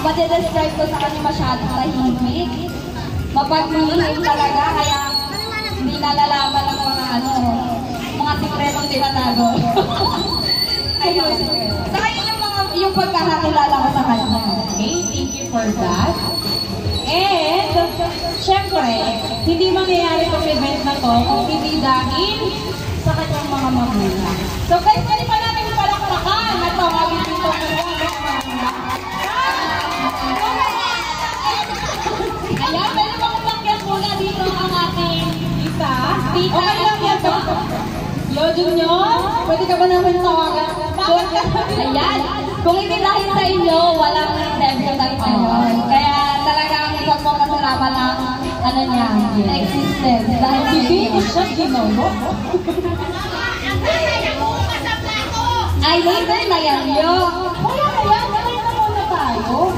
madidescribe ko sa kanya masyadong tahimik. Mapagmahimik talaga, kaya hindi nalalaman ng mga sikretong tinatago. Ayun. Saka yung pagkakakilala ko sa kanya. Okay, thank you for that. And, syempre, hindi mangyayari itong event na to kung hindi dahil sa kanyang mga magulang. So, guys, pwede pa natin palakpakan at tawagin dito ng mga magulang. Ayan, pwede bang umakyat muna dito ang ating isa? Okay lang yan ba? Yo, Junior, pwede ka ba namin tawagan? Ayan, kung hindi dahil sa inyo, walang debutant ngayon. Kaya talagang pagpapasalamat ng niya, existence. Dahil hindi ko siya ginawa. Ay, later na yan, yo. Kaya, gawin na muna tayo.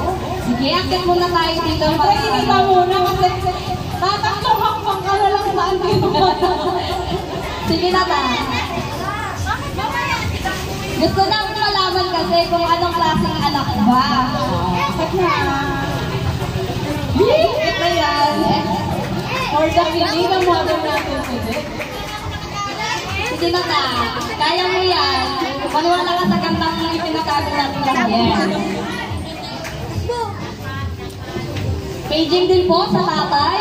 Sige, akit muna tayo dito. Pwede kita muna kasi tatakong hakbang ka na lang saan dito. Sige na ta. Gusto na malaman kasi kung anong klaseng anak ba. Bakit na? Ito yan. Or the feeling ng mother natin today. Sige na ta. Kaya mo yan. Maniwala ka sa kantang ipinakabi natin lahat. Paging din po sa tatay.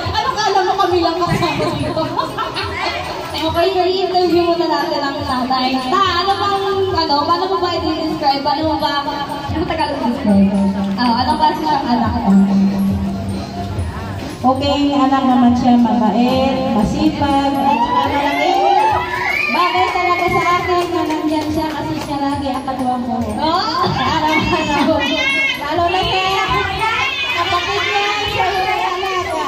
Ano kala mo kami lang kasama dito? Okay, i-interview muna natin ang tatay. Ano paano mo ba i-describe? Ano tagal i-describe? Anong klase siyang anak? Okay, anak naman siya, mabait, masipag, at malaking bagay talaga sa akin na nandyan siya kasi siya lagi ang katuwang ko. Sa araw-araw. Lalo na siya, kapatid niya, siya yung alaga.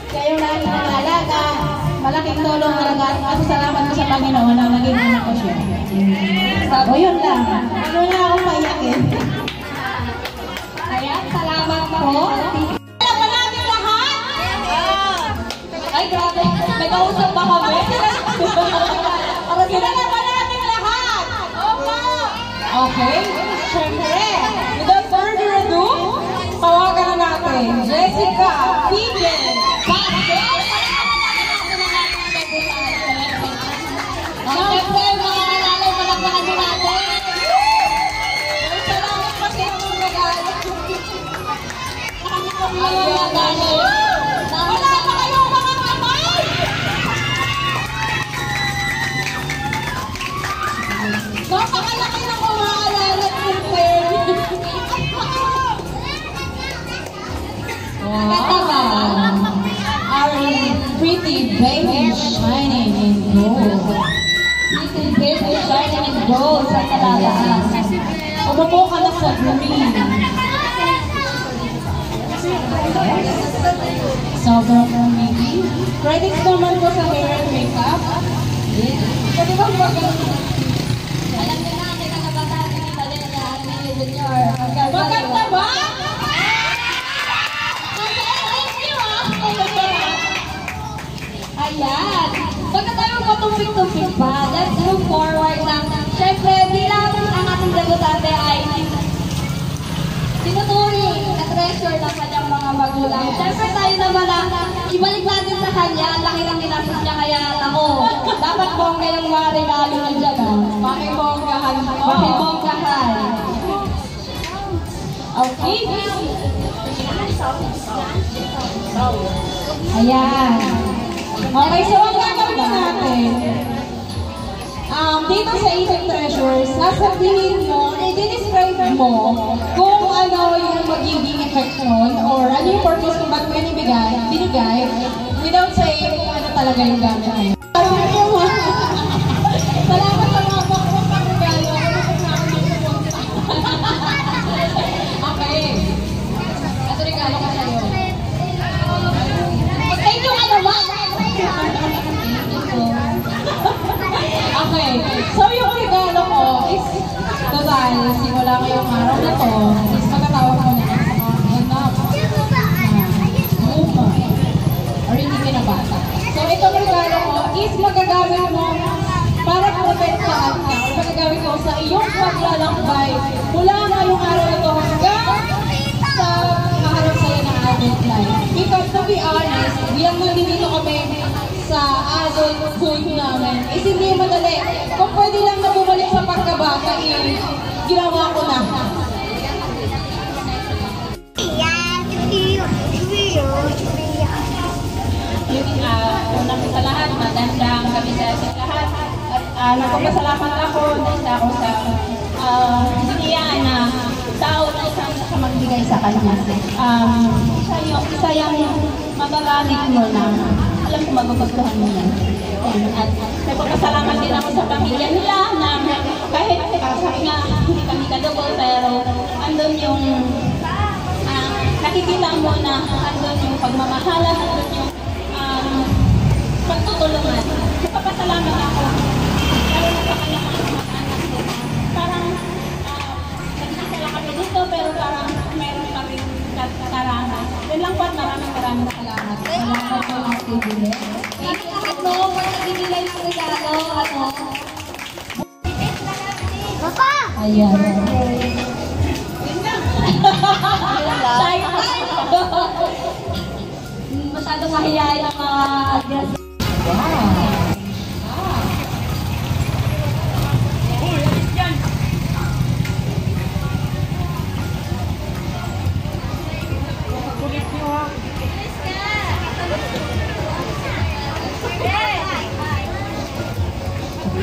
Siya yung lagi ng alaga. Malaking tulong talaga at masasalamat ko sa Panginoon na naging anak ko siya. O yun lang. Ano na akong maiyakin. Ayan, salamat po. Alam ba namin lahat? Ay, grabe. May kausap ba kami? Kilala ba natin lahat? Opo! Okay, syempre. Without further ado, tawagan na natin Jessica Pigen. Siyempre, mga alalay, palakpakan mo natin. Salamat pa sa inyong regalo. Wala pa kayo mga kamay! Napakalaki ng mga alalat ng pen. Wow! Our pretty baby shining in gold. Pretty baby, shining in gold sa talagaan. Umupo ka na sa green. Sobrang amazing. Credits naman po sa hair and makeup. Pwede ba maganda? Alam niyo na, may kakabata, kita din na ni Junior. Maganda ba? Ayan. Pagka tayo matupik-tupik pa, let's move forward na. Siyempre, bilang ang ating debutante ay tinuturing na treasure ng kanyang mga magulang. Siyempre tayo naman na ibalik natin sa kanya, ang laki ng ginastos niya, kaya ako, dapat bongga yung mga regalo niya dyan. Pakibonggahan mo. Pakibonggahan. Okay. Ayan. Okay, so ang gagawin natin, dito sa Isip Treasures, sasabihin mo, i-describe mo kung ano yung magiging effect nun or ano yung purpose kung ba't mo yan binigay, without saying kung ano talaga yung gamit mo. Salamat sa mga pagkakagalo. Okay. Ito regalo ko sa'yo. Thank you, ano ba? Okay, so yung regalo ko is total, simula ngayong araw na to, is magkatawag mo na sa mga anak na or hindi pinabata. So itong regalo ko is magagamit mo para kami sa lahat, magandang gabi sa ating lahat. At nagpapasalamat ako sa bigyan na tao na isang sa magbigay sa kanya. Isa yung magagamit mo na alam ko magugustuhan mo yan. At nagpapasalamat din ako sa pamilya nila na kahit sabi nga hindi kami kadugo pero andun yung nakikita mo na andun yung pagmamahalan, andun yung pagtutulungan. Nagpapasalamat ako. Lalo na sa kanya mga anak ko. Parang nagkikita lang kami dito pero parang meron kami karangan. Yan lang po at maraming salamat. Salamat po ang TV. Ano, pag nagbibigay ng regalo, ano? Papa! Ayan. Shy time! Masyadong mahihayin ang mga guests. Wow!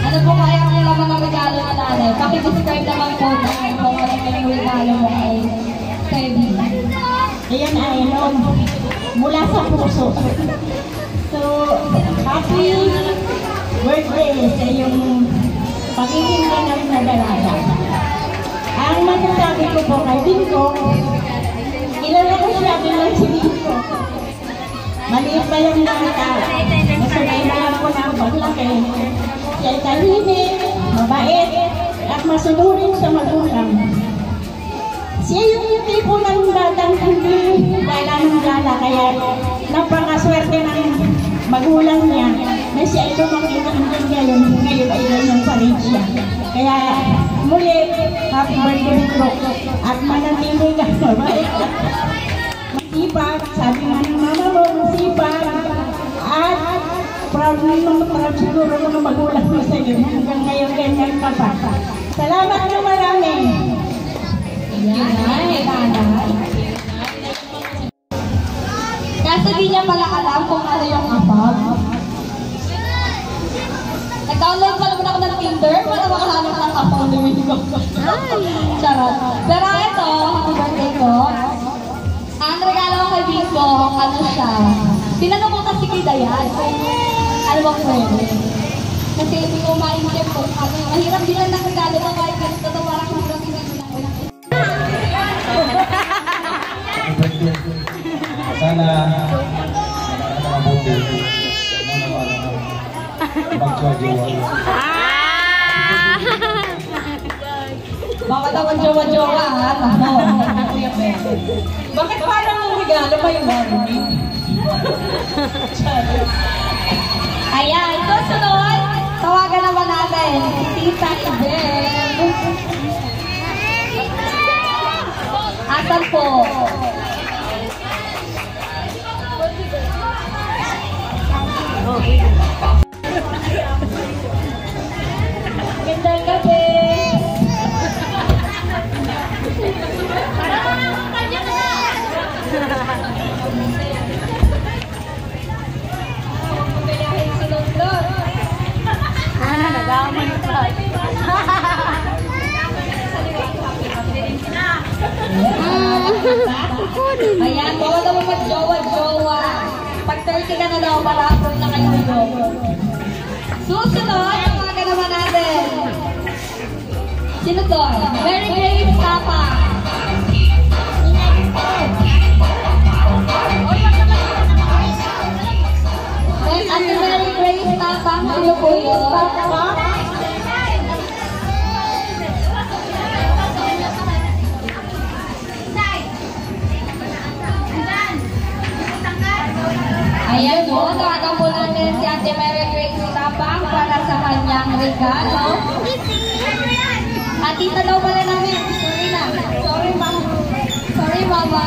Ano po kaya ang laman ng regalo na nanay? Pakidescribe naman po na kung ano yung regalo mo kay Teddy. Ayan ay mula sa puso. So, happy birthday sa iyong pagiging ganap na dalaga. Ang masasabi ko po kay Binko, kilala ko siya bilang si Binko. Maliit pa yung nakita. Nasunay ko na paglaki. Siya ay tahimik, mabait, at masunurin sa magulang. Siya yung tipo ng batang hindi gala, kaya napakaswerte ng magulang niya na siya ay tumakita hanggang ngayon ay ganyan pa rin siya. Kaya muli, happy birthday bro, at manatili ka mabait at masipag, sabi nga ng mama mo, masipag, at proud siguro mga magulang mo sa iyo hanggang ngayon ganyan ka pa. Salamat na marami. Kasi di niya pala alam kung ano yung apag. Nag-download pa naman ako ng Tinder para makahanap ng apag ni Winko. Charot. Pero ito, happy birthday ko. Ang regalo ko kay Winko, ano siya? Tinanong ko kasi kay Dayan kung ano bang pwede. Kasi hindi ko mainisip kung ano. Mahirap din lang ng regalo ko kahit ganito to parang hirap din lang. Sana mabuti magjowa-jowa. Baka naman jowa-jowa ha? Bakit parang ang regalo pa yung Barbie? Ayan, susunod, tawagan naman natin si Tita Ibel. Asan po? Gandang gabi! Nagaman pa. Ayan, bawa daw mag-jowa-jowa. Pag 30 ka na daw, para-approve na kayo nito. Susunod, tawagan naman natin. Sino to? Mary Grace Papa. Ate Mary Grace Papa, sino po yun? Ayan po, tawagan po natin si Ate Mary Grace Tapang para sa kanyang regalo. At tita daw pala namin. Sorry na. Sorry, mama. Sorry, mama.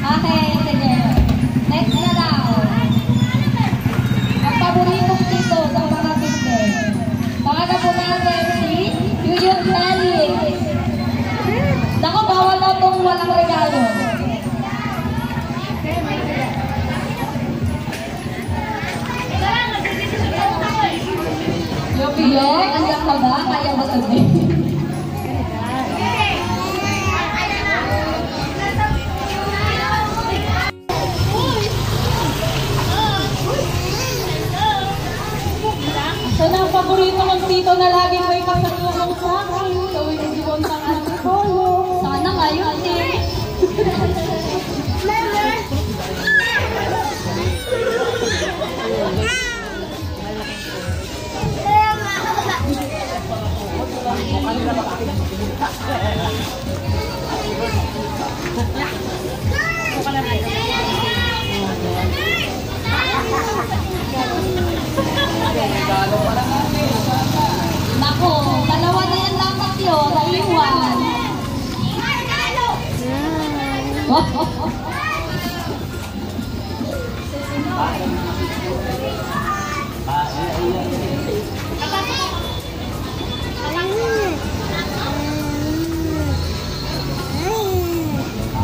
Okay, sige. Next na daw. Ang paboritong tito sa mga tito. Tawagan po natin si Yuyo Felix. Naku, bawal na itong walang regalo. Sana ang paborito kong tito na lagi may kasalubong sa akin. Gawin ang diwon ng antipolo. Sana ngayon eh. Nako, dalawa na yan dapat yun, naiwan.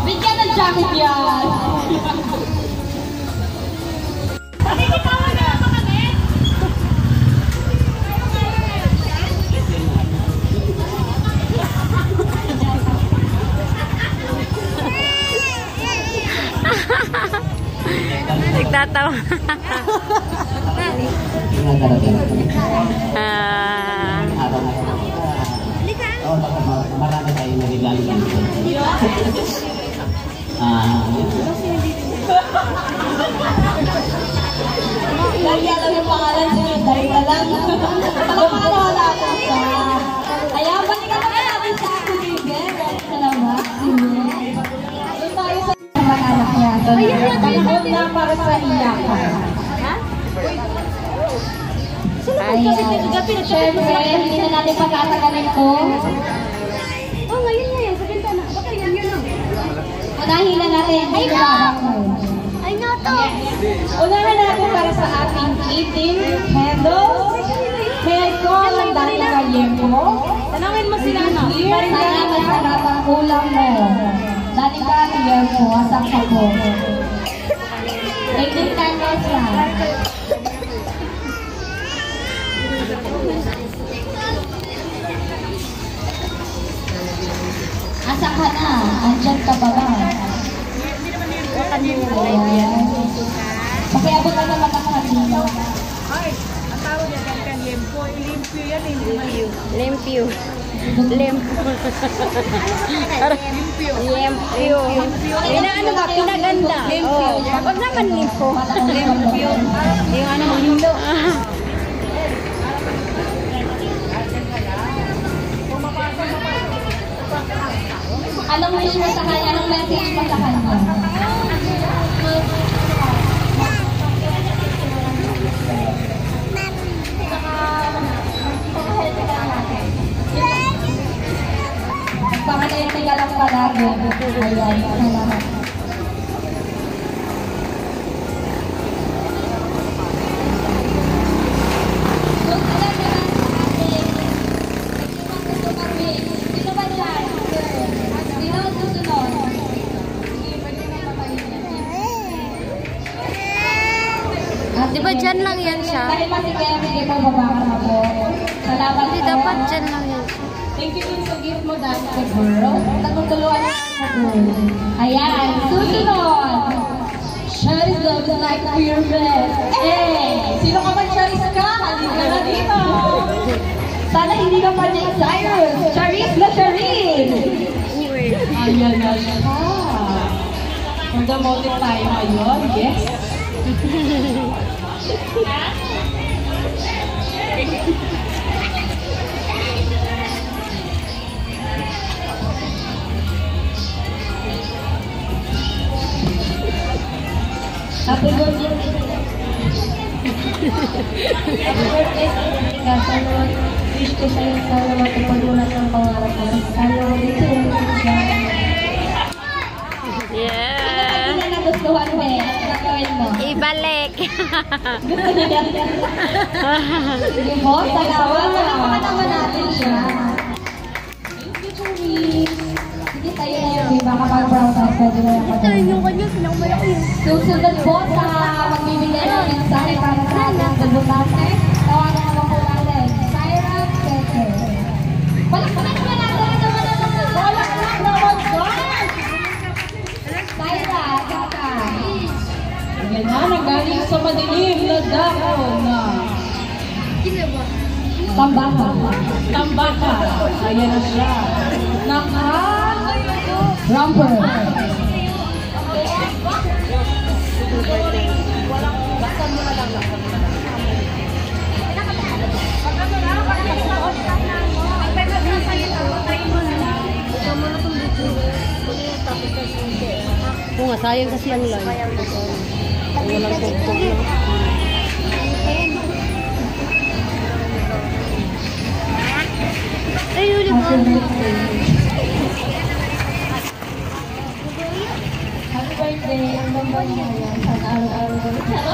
Bigyan ng jacket yan. Nagtatawa. Marami tayo naligaling dito. Lagi alam yung pangalan siya, dahil na lang. Palamahan na wala ko siya. Kaya balikan naman natin sa ako, Bigel. Salamat. Doon tayo sa mga anak niya. Talikod na para sa iyakan. Ayan. Siyempre, hindi na natin pagkatagalin ko. Oh, ngayon na yan. Sa bintana. Baka yan yun lang. Unahin na natin. Ay, Ay nga to. Unahan natin para sa ating eating handles. May ko ang dati kayempo. Tanangin mo sila na. sana masarap ang ulam mo. Dati ka, kayempo, asak sa po. Tingin candles lang. Asa ka na? Andyan ka ba ba? Ayan. Pakiabot ka naman ang kanina. Ang tawag niya kan lempo. Limpyo yan, limpyo. Limpyo. Limpyo. Ano ba? Pinaganda. Oh, wag naman limpo. Limpyo. Yung ano, lindo. Anong wish mo sa kanya? Anong message mo sa kanya? Pagpapalente ka lang palagi. Ayan, salamat. Sino ba dyan? Sino ang susunod? Di ba dyan lang yan siya? Dahil masigay, hindi mo babaka na po. Salamat Hindi, po. dapat dyan lang yan siya. Thank you din sa gift mo dahil sa girl. Nagtutuluan na ako. Ayan, susunod. Charis love like your best. Eh, sino ka man Charis ka? Halika na dito. Sana hindi ka pa Jay Cyrus. Charis na Charis. Ayan na siya. Magdamotin tayo ngayon. Yes. Happy birthday. Happy birthday. Sana wish ko sa'yo sana matupagunan ng pangarap mo. Sana dito yung Yeah. Hindi na nagustuhan mo eh. Gagawin mo. Ibalik. Gusto niya yan. Sige po, salamat. Palamakan naman natin siya. Thank you, Charis. Sige tayo na yun. Diba kapag brown size, pwede mo yung pagkain. Yung kanya, sinang yun. Susunod po sa magbibigay ng mensahe para sa ating debutante. Tawagan naman po natin. Syra Pepe. Palakpakan naman natin. Palakpakan naman dyan. Syra, kaka. Ayan na, nagaling sa madilim na dahon na. Sino ba? Tambaka. Tambaka. Ayan na siya. Romper. Oo nga, sayang kasi ang live. Walang tugtog na. Ay, uniform. Happy birthday. Ang ganda niya yan. Sana araw-araw ko.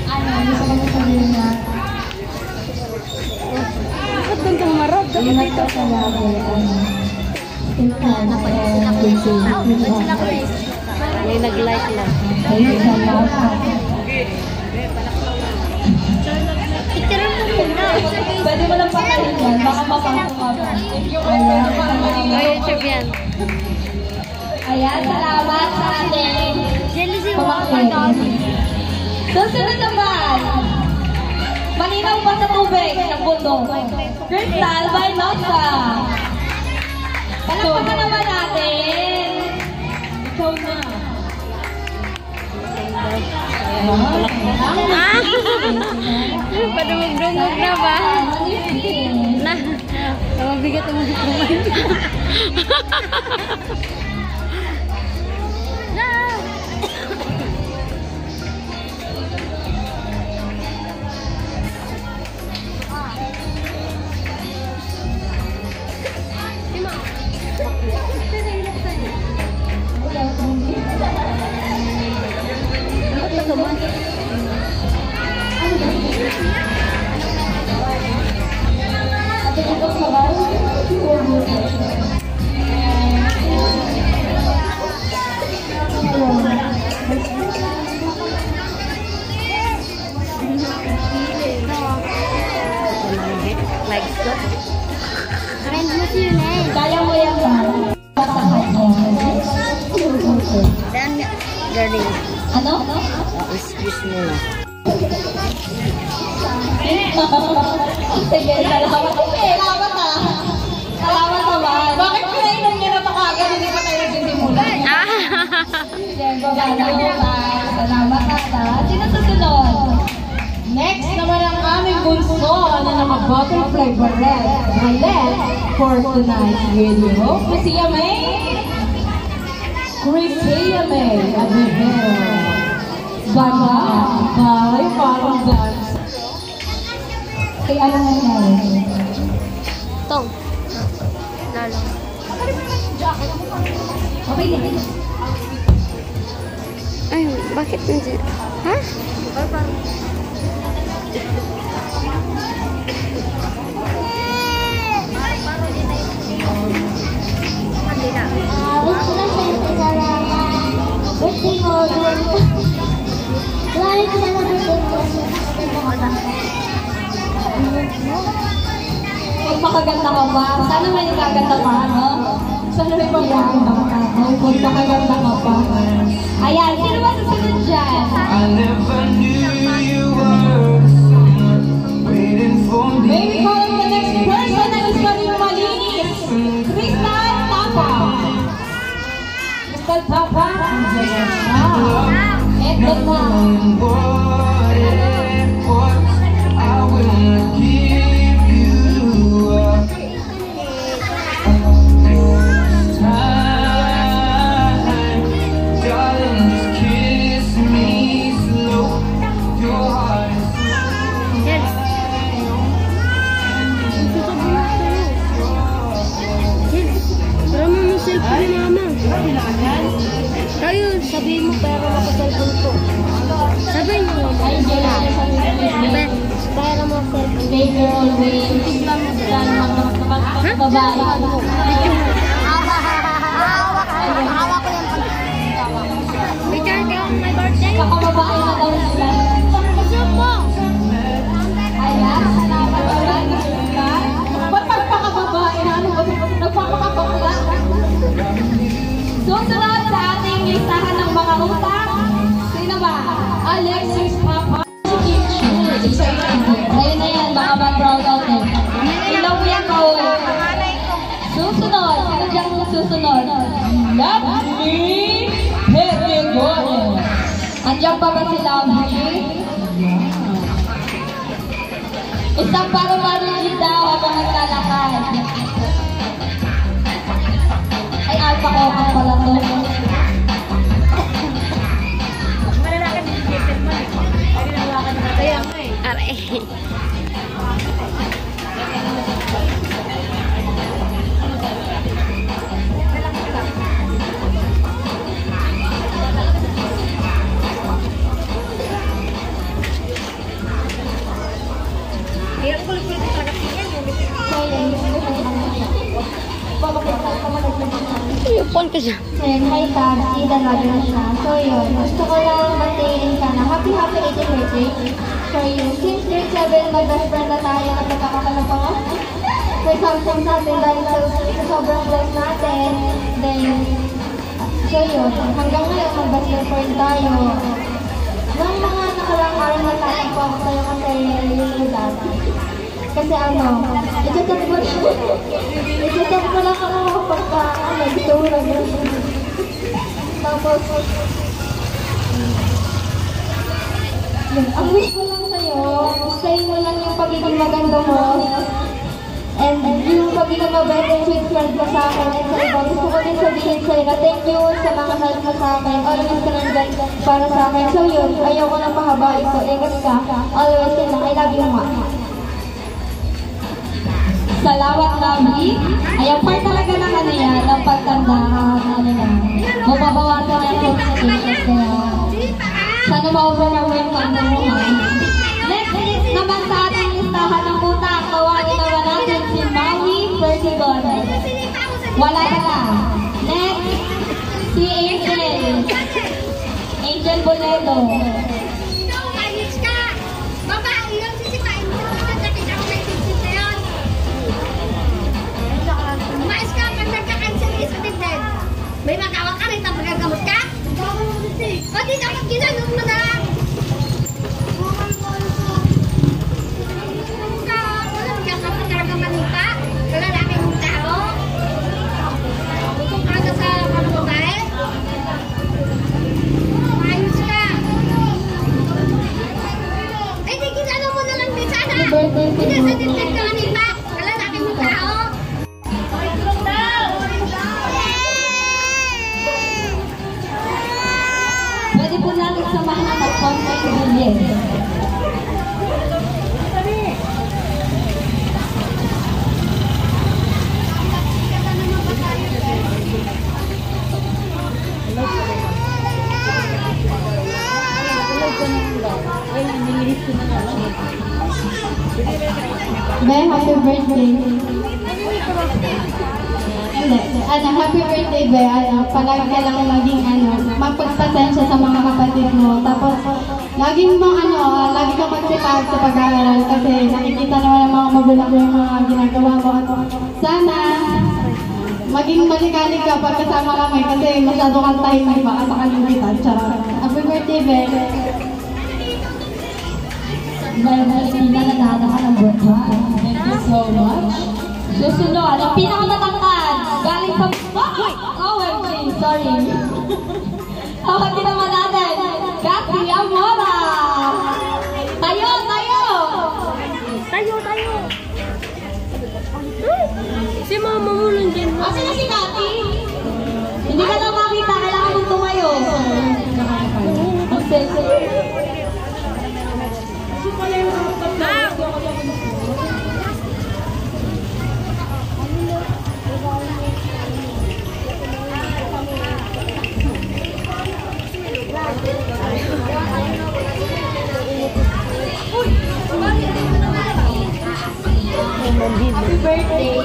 Ano, gusto ko sabihin na. Ba't gantong marap? Ingat ka sa labi. May nag-like lang. Ayun, salamat. Pwede mo lang pakain yan. Baka mapasok ka pa. YouTube yan. Ayan, salamat sa ating pamangkin. Susunod naman. Malinaw pa sa tubig ng bundok. Crystal Vinosa. Palakpakan naman natin. Ikaw na. Padumog-dumog na ba? Na, mabigat ang mga kumain. Kaya mo yan ba? Darling, Ano? excuse me na. Sige, salamat. Salamat ah. Salamat naman. Bakit pinainom niya na makagano? Hindi pa tayo nagsisimula. Salamat ah. Sino susunod? Next naman ang aming bunso na naka-butterfly ballet for tonight's video. Chrisia May. Chrisia May. Ganda. Ay, parang dance. Kaya ano nangyari? Tong. Lalo. Okay din. Ay, bakit hindi? Ha? Magpakaganda ka ba? Sana may nagaganda pa, no? Sana may pagkaganda ka. Magpakaganda ka pa. Ayan, sino ba susunod dyan? I never knew you were someone waiting for me. May we call the next person na is maging malinis. Crystal Tapa. Crystal Tapa. Eto na. What I will give you up. Time, darling, just kiss me slow. Your heart is Pero mo cellphone ni mama. Tayo, sabihin mo pero makaselfon ko. Sabihin mo. Ay, Jella. Pero mo cellphone. Baby always. Tignan mo sila ng mga babae. Hawak ko yung picture ko, my birthday. Kakababae na daw sila. Zoom mo. Ayan, salamat naman. Ba't pagpakababae na ano ba? Nagpapakabakla? Susunod sa ating listahan ng mga utang. Sino ba? Alexis Papa. Ayun na yan, baka mag-proud out eh. Isang paru-paro daw habang naglalakad. Ay, alpa ko ang pala to. Malalakad ni Jason mo. Ay, nalakad na kaya mo eh. Aray. Hirap kulit-kulit talaga tingin. Yupon ka siya. Then, hi Tab, Ida lagi na siya. So yun, gusto ko lang batiin ka na happy 18th birthday. So yun, since grade 7, mag-best friend na tayo at nagkakakala pa nga. So something sa atin dahil sa sobrang bless natin. Then, so yun, hanggang ngayon mag-best friend tayo. Nung mga nakarang araw na tayo po ako sa'yo kasi yung dati. Kasi i-chat mo lang ako pagka, gusto mo lang yun. Tapos, ang wish ko lang sa'yo, stay mo lang yung pagiging maganda mo. And yung pagiging mabait and sweet friend mo sa akin at sa iba. Gusto ko din sabihin sa'yo na thank you sa mga help mo sa akin. Always ka nandyan para sa akin. So yun, ayaw ko na pahabain ko. Ingat ka. Always din lang. I love you, ma. Salamat, lovely. Ayan, part talaga ng ano yan, ng pagtanda, mababawasan ang consultation kaya sana ma-overwhelm ka mo, ha? Next naman sa ating listahan ng utak, tawagin naman natin si Maui Persigon. Wala na ka. Next, si Angel Boledo. May magawa ka rin, tapos gagamot ka? O di dapat ginanong mo na lang. Wala ka pa talaga manita. Lalaki mong tao. Kung kada sa mga babae. Ayos ka. Eh di ginanong mo na lang din sana. Pinasadipin ka kanina. Lalaki mong tao. Pwede po natin samahan ng konting bilyen. Be, happy birthday. Happy birthday, Be. Palagi ka lang maging magpagpasensya sa mga kapatid mo. Tapos, laging lagi ka magsipag sa pag-aaral kasi nakikita naman ng mga magulang yung mga ginagawa mo. Sana, maging malikalig ka pag kasama kami kasi masyado kang tahimik baka makalimutan. Charot. Happy birthday, Be. Valentina, nanada ka ng birthday. Thank you so much. Susunod, ang pinakamatangkad, galing sa... OMG, sorry. Tawagin naman natin, Kathy Amora. Tayo! Si mama mo nandiyan. Asa na si Kathy? Hindi ka na makita, kailangan mong tumayo. Ang sensitive. Happy birthday!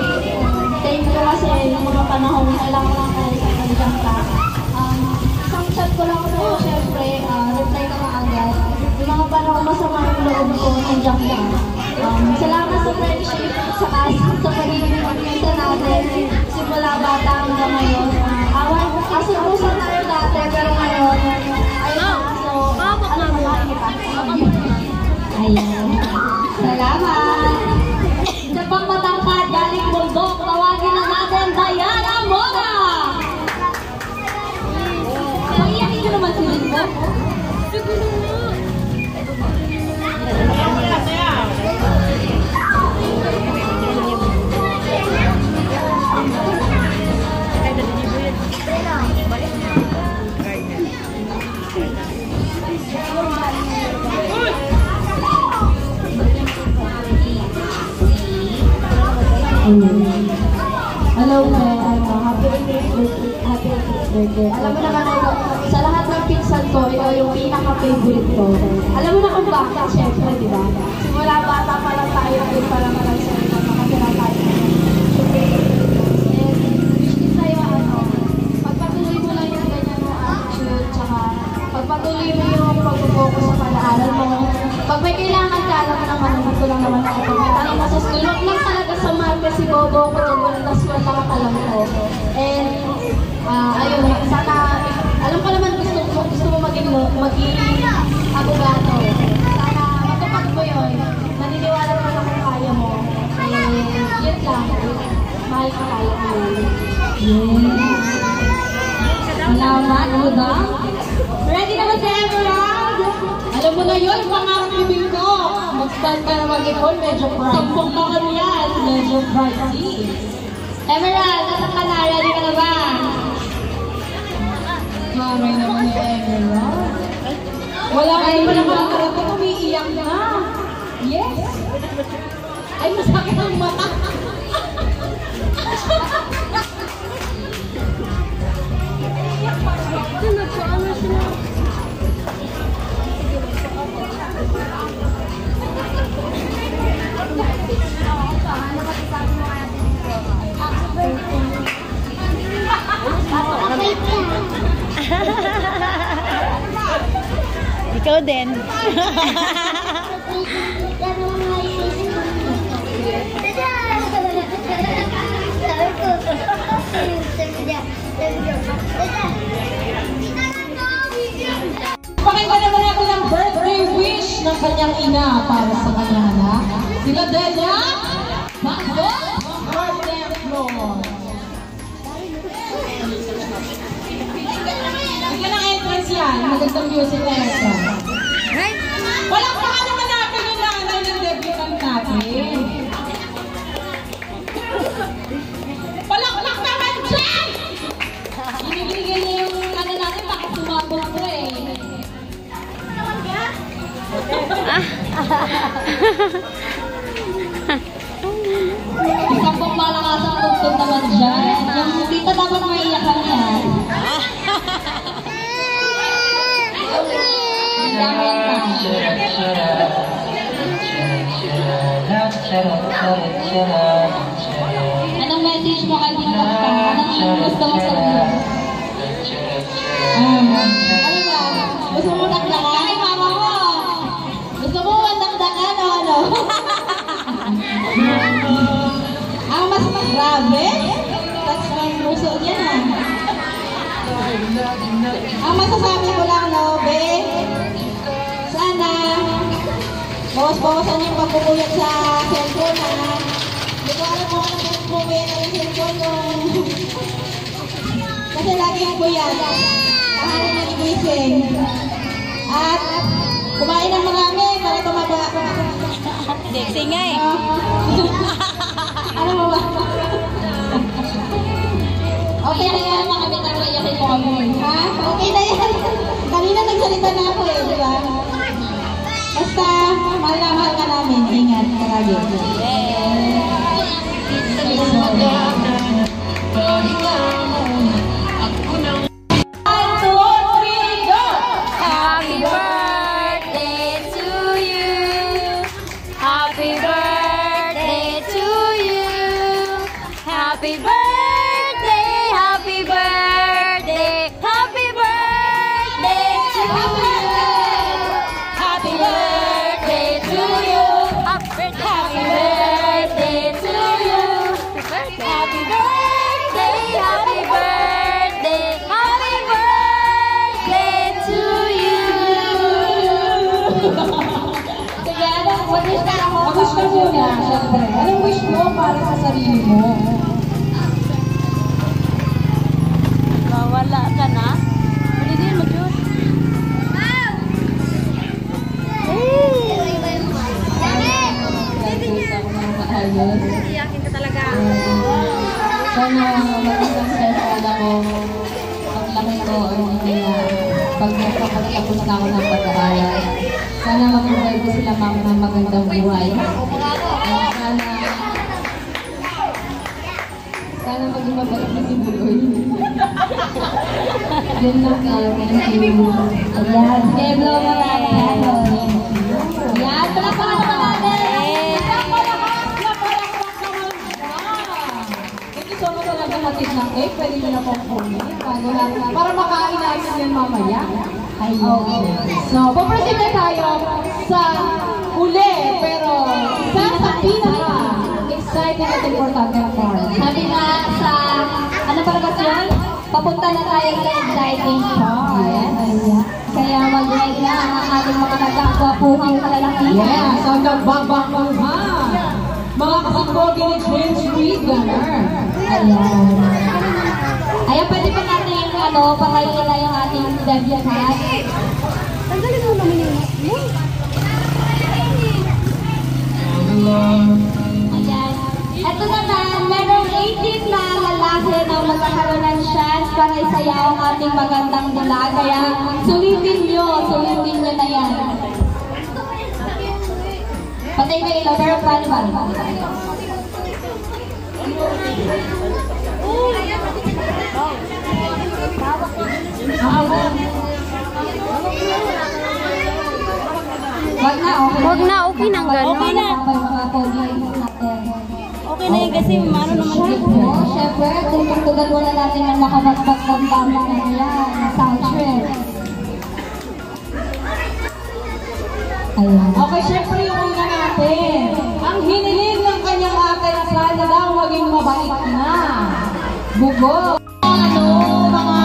Thank you kasi yung mga panahon kailangan lang kayo sa kandiyan ka. Isang chat ko lang sa'yo, syempre, reply ka na agad. Yung mga panahon masama yung loob ko, nandiyan ka. Salamat sa friendship, sa pagiging pagkita natin, simula bata hanggang ngayon. Asurusan tayo dati, pero ngayon, ayun na. So, ayan. Salamat! Isa pang matangkad, galing bundok, tawagin na natin, Diana Mona! Pag-iyakin nyo naman si Linda. Hello, happy birthday. Alam mo naman ito, sa lahat ng pinsan ko, ito yung pinaka-favorite ko. Alam mo na kung bakit, syempre, di ba? Simula bata pa lang tayo, yun pa lang sa ito, makatira tayo. And wish ko sa'yo, pagpatuloy mo lang yung ganyan mo attitude, tsaka pagpatuloy mo yung pag-focus sa pag-aaral mo. Pag may kailangan ka, alam mo naman, dito lang naman ako. Pag may tanong mo sa school, wag lang talaga sa market si Bobo ko dyan, walang laswan lang kalam ko. And, ayun, sana, alam ko naman gusto mo maging abogado. Sana matupad mo yun. Naniniwala naman ako kaya mo. Yun lang. Mahal ka kaya mo. Salamat, Udang. Ready na ba si Emerald? Alam mo na yun, pangarapin ko. Mag-stand ka na mag-ipon, medyo bright. Sampung taon yan, medyo bright. Emerald, nasa ka na? Ready ka na ba? Maray naman ni Emerald. Wala kayo pa naman ang karating, umiiyak na. Yes. Ay, masakit ang mata. Ikaw din. Pakinggan naman natin ang birthday wish ng kanyang ina para sa kanyang anak. Sila Delia, Bakbo, birthday floor. Bigyan ng entrance yan. Magandang music na extra. Walang baka naman natin yung nanay ng debutant natin. Walang naman dyan! Binibigyan niya yung ano natin, bakit sumabot ko eh. Isang pong malakas ang tugtog naman dyan. Yung tita dapat maiyakan yan. Anong message mo kay Tita Ka? Anong gusto mo sabihin? Ano ba? Gusto mo nakdakan? Ay, mama mo! Gusto mo nakdakan o ano? Ang mas grabe? That's my puso yan ha. Ang masasabi ko lang, no, be? Sana bawas-bawasan yung pagpupuyat sa cellphone, ha? Hindi ko alam kung ano pagpupuyat ng cellphone mo. Kasi lagi yung puyat. Kahali na igising. At kumain ng marami para tumaba. Sexy nga eh. Alam mo ba? Okay na yan, mga pinag-iyakin mo kami. Ha? Okay na yan. Kanina nagsalita na ako eh, di ba? Basta, mahal na mahal ka namin. Ingat, palagi. Happy birthday to you. Happy birthday to you. Happy birthday, happy birthday, happy birthday to you. Happy birthday to you. Happy birthday to you. Happy birthday, happy birthday, happy birthday to you. Sige, mag-wish ka ako. Mag-wish ka muna, syempre. Anong wish mo para sa sarili mo? Wala ka na? Hindi din mag-yun. Iyakin ka talaga. Sana maging successful ako. Paglaki ko, pagkapagtapos na ako ng pag-aaral. Sana mag-provide ko sila ng magandang buhay. Sana na maging mabalik na si Buloy. Yun lang kayo. Thank you. Ayan, sige, blow mo natin. Ayan, palakpakan naman natin. Thank you so much sa naghahatid ng cake. Pwede nyo na pong kunin. Para makain natin yan mamaya. Okay. So, paproceed na tayo sa uli, pero sa pinaka-exciting at importante na part. Sabi nga sa, ano palabas yun? Papunta na tayo sa exciting part. Yes. Kaya mag-like na ang ating mga nagkakwapuhang kalalakihan. Yes, ang nagbabakluha. Mga kasanggogi ni James Reed, gano'n. Ayan. Ayan, pwede pa natin pakainin na yung ating debutante. Tanggalin mo naman yung mask mo. Ayan. Ito naman, merong 18 na lalaki na magkakaroon ng chance para isayaw ang ating magandang dula. Kaya sulitin nyo na yan. Patay na ilaw, pero paano ba? Wag na, okay. Wag na, okay nang gano'n. Okay na. Mga podium natin. Okay na yun kasi ano naman dito. Siyempre, tutugtugan muna natin ng makapagpagpagpag na yan. Soundtrack. Ayan. Okay, syempre yung una natin. Ang hiniling ng kanyang ate na sana daw maging mabait na. Bugo. Ano, mga...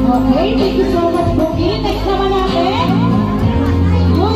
Okay, thank you so much, Boogie. Next naman natin, yung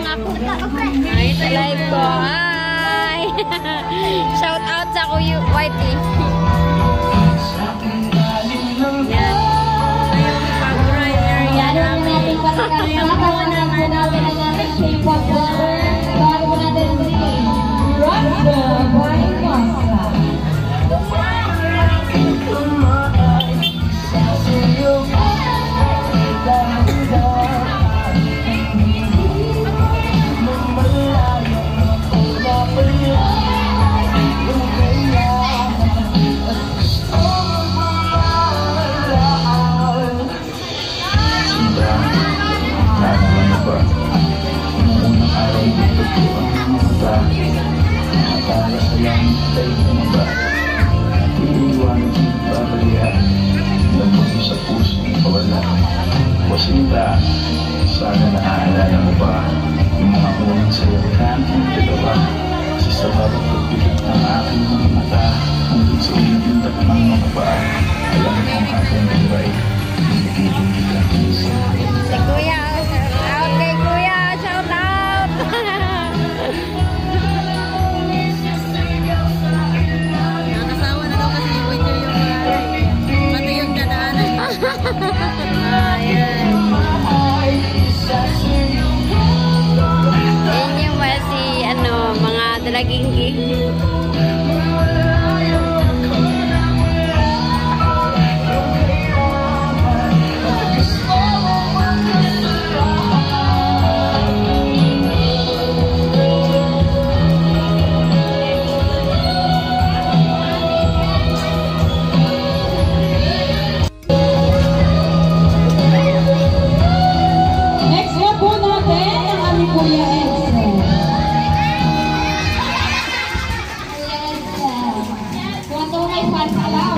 ako. Ay, sa live ko. Hi! Shout out sa Kuya Whitey. Yan. Yung pag-rider yan namin. Nakatawa naman natin ang ating K-pop lover. Bago po natin si Rasta by Masa. Wasita, sana naaalala mo ba yung mga unang sayo natin dalawa? Kasi sa bawat pagpilip ng aking mga mata, hanggang sa umitindak ng mga paa, alam mo ang aking buhay, bigilin kita sa Si Kuya, shout out kay Kuya, shout out! Nakasawa na daw kasi yung video yung pati yung dadaanan. Ayan. Yan yung mga dalaging gig. Next na po natin ang aming Kuya Enzo. Kung ito may fans alam.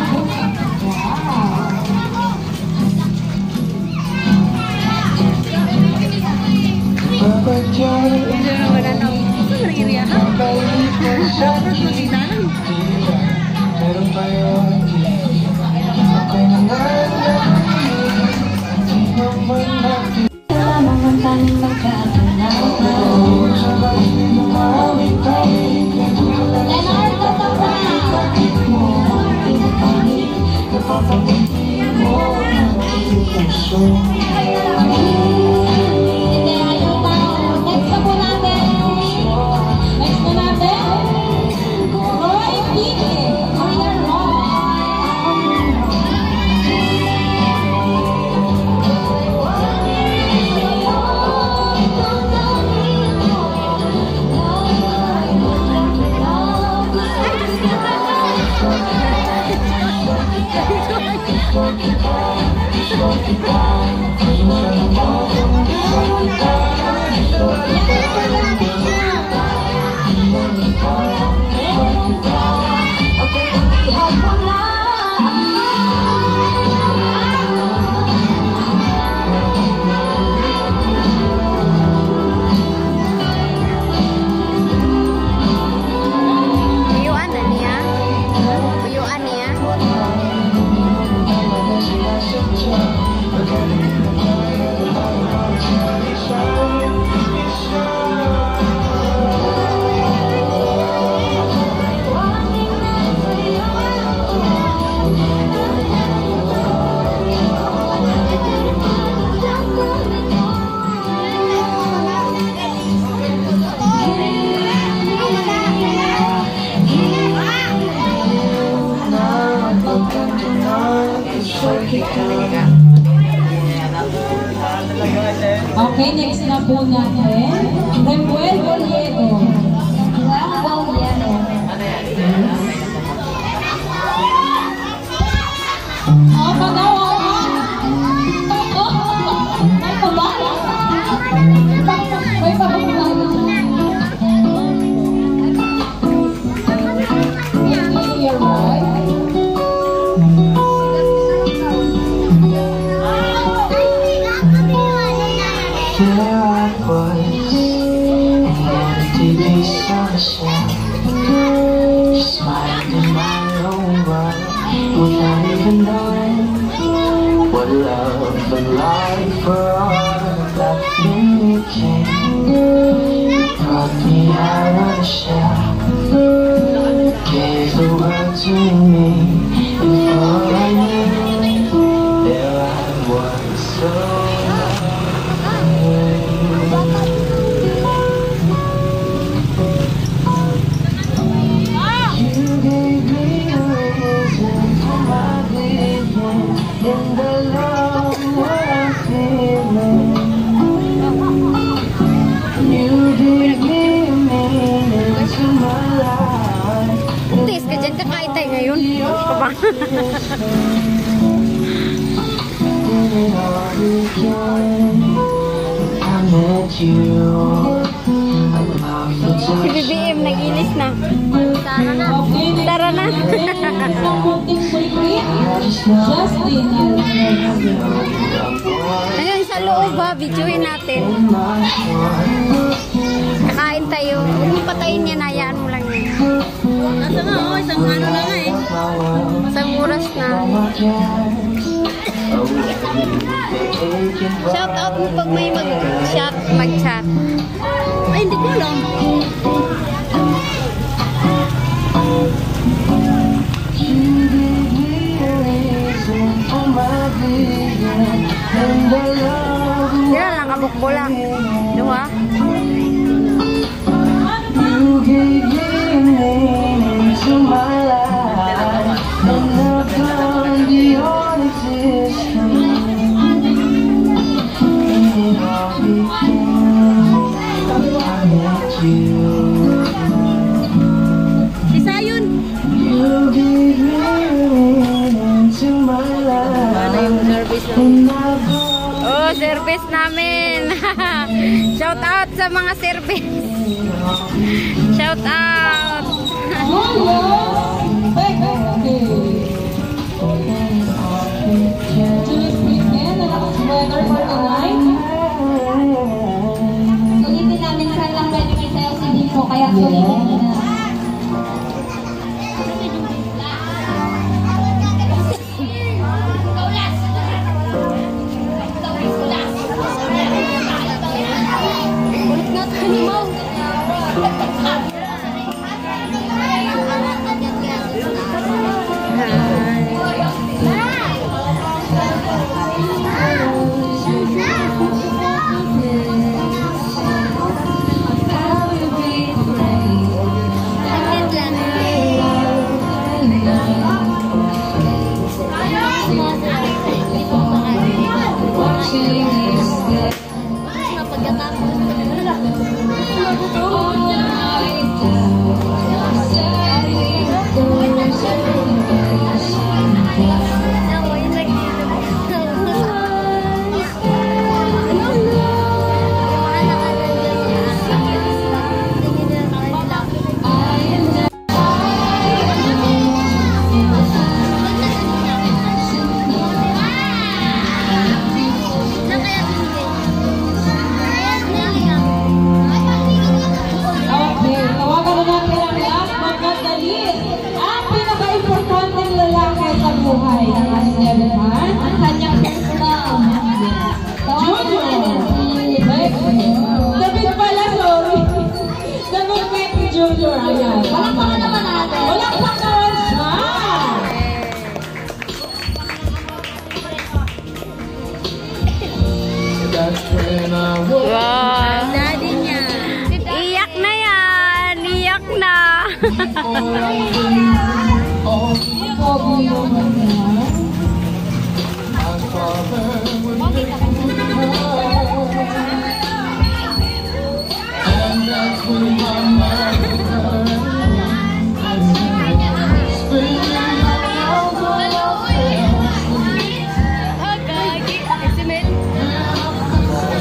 Okay, next na po natin. Remuel Boliedo. What love and life for all that we can. Si BBM naginis na. Tara na. Hanggang sa loob ha, videoin natin. Kakain tayo. Huwag mo patayin yan, hayaan mo lang yan. Nasa nga, oh, isang ano na nga eh. Isang oras na. Shout out mo pag may mag-chat. Ay, hindi ko alam. Yan lang, kabukbo lang. Diba? Si Sayun. Oh, service namin. Shout out sa mga service. Shout out. Sulitin namin saan lang pwede may sayo si Dito, kaya sulitin na. Wow. Daddy niya. Iyak na yan. Iyak na.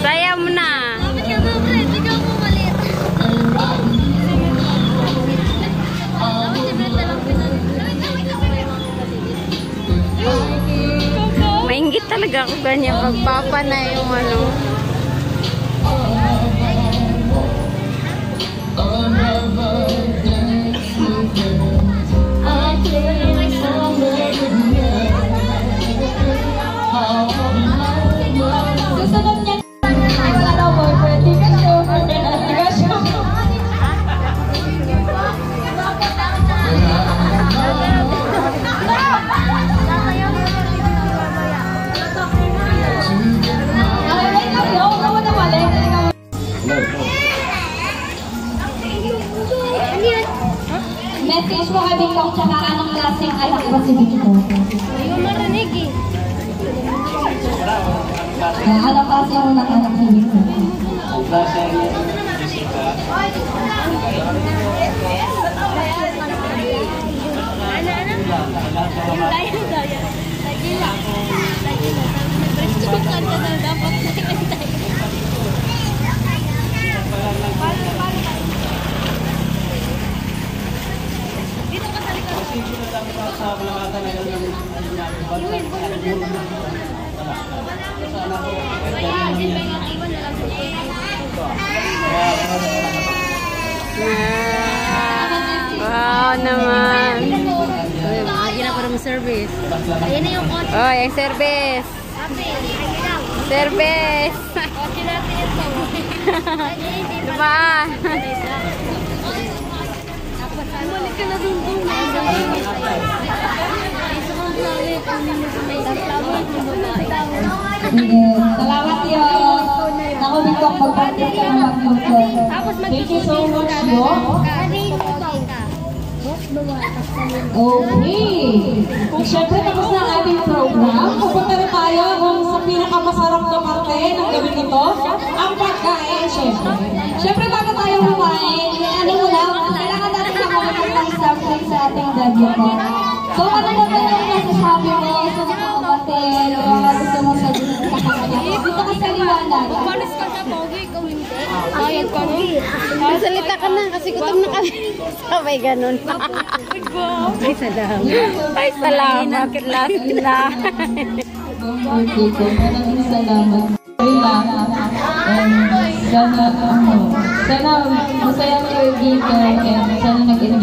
Saya mo na. Mainggit talaga ako ganyan pagpapa na yung ano. Susunod niya. Ay, wala daw boyfriend. Di ka sure. Di ka sure. Message mo kay Bingkong tsaka anong klaseng anak ba si Bingkong? Hindi ko marinig eh. Anong klase mo ng anak si Bingkong? Wow naman. Lagi na parang service. Ayan na yung kotse. Oh, yung service. Service. Kotse natin ito. Diba? Bumalik ka na dun dun. Salamat yun. Ako dito ang pagpapit ka ng mag-YouTube. Thank you so much, yo. Okay. Siyempre, tapos na ang ating program. Pupunta na tayo sa pinakamasarap na parte ng gabi nito, ang pagkain, siyempre. Siyempre, bago tayo kumain, ano mo lang, kailangan natin makakamit ng something sa ating daddy ko. So, ano na ba yung masasabi mo sa mga kapatid, o mga gusto mo sabihin sa kanya? Dito ka sa liwanag. Paris ka siya, Pogi, ikaw hindi. Ayun, Pogi. Salita ka na kasi gutom na kami. Sabay ganun. Ay, salamat. Ay, salamat. Last na. Birthday ko. Maraming salamat. Relax. And sana masaya kayo dito. And sana nag-enjoy